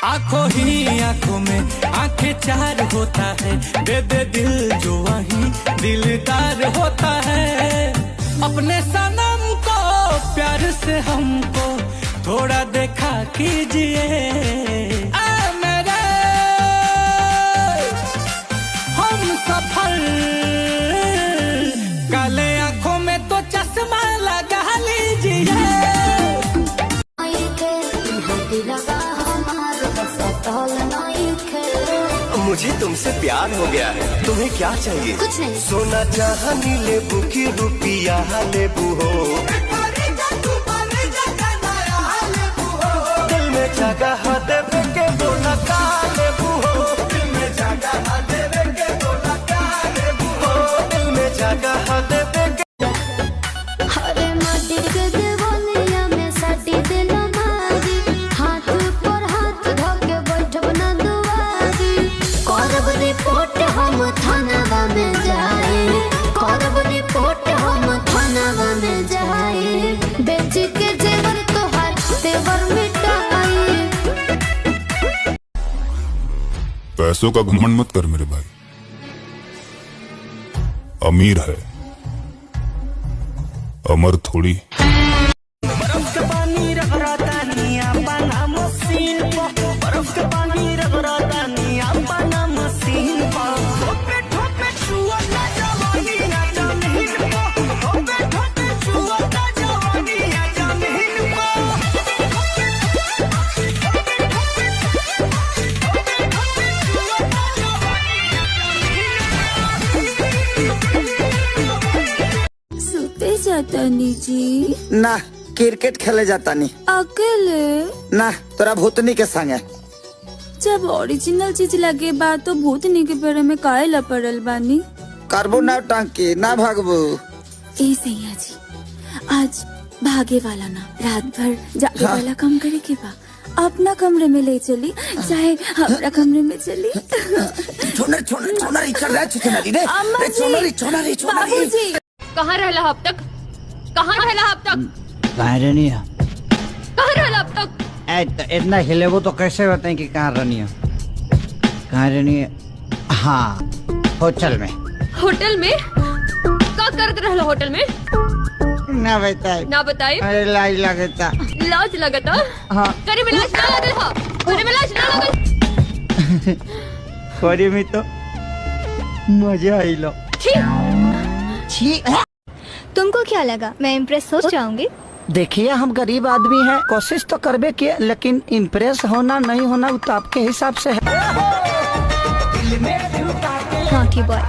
आंखों ही आंखों में आंखें चार होता है, दे दे दिल जो वही दिलदार होता है। अपने सनम को प्यार से हमको थोड़ा देखा कीजिए, मेरे हम सफल। काले आंखों में तो चश्मा लगा लीजिए। मुझे तुमसे प्यार हो गया है, तुम्हें क्या चाहिए? कुछ नहीं। सोना चांदी लेबू की रुपिया लेबू हो, दिल में जगह देवे के बोला का लेबू हो, दिल में जगह देवे के बोला का लेबू हो, दिल में जगह देवे के। हरे माटी के देवलिया में साटी देला मारी, हाथ पर हाथ धके बैठब ना दुआरी। करब रिपोर्ट हम थानावा में जाए, करब रिपोर्ट हम थानावा में जाए। बेच के जेवर तोहार तेवर मिटाए। पैसों का घमंड मत कर मेरे भाई, अमीर है अमर थोड़ी। बर्फ के पानी रगड़ता निया पाना मशीन पर, बर्फ के पानी रगड़ता निया पाना मशीन पर। ठोपे ठोपे छुअता जवानी ना जमीन पर, ठोपे ठोपे छुअता जवानी ना जमीन पर। सुते जाता जी ना क्रिकेट खेले जाता नहीं। अकेले ना तोरा भूतनी के संगे। जब ओरिजिनल चीज लगे बा तो भूतनी के पेड़ में काहे ला पड़ल बानी। करबो ना टांकी ना भागबो। ए सैया जी, आज भागे वाला ना, रात भर जागे वाला काम करे के बा। अपना कमरे में ले चली, चाहे हमारा कमरे में चली। छोनर छोनर छोनर इचर रहा छोनरी रे, रे छोनरी छोनरी छोनरी। बाबूजी कहाँ रहला अब तक? कहाँ रहला अब तक? कहाँ रहनी है? कहाँ रहला अब तक? इतना हिलेबो तो कैसे बताएं कि कहाँ रहनी है? कहाँ रहनी है? हाँ, होटल में। होटल में? का करत रहला होटल में? ना बताए। ना बताई? अरे लाज लगता। लाज लगता? हाँ। करे में लाज ना लगल हा? करे में लाज ना लगल? करे में तो मजा आई लो। तुमको क्या लगा मैं इम्प्रेस हो जाऊंगी? देखिए हम गरीब आदमी हैं, कोशिश तो करबे किए, लेकिन इम्प्रेस होना नहीं होना वो तो आपके हिसाब से है। Naughty boy.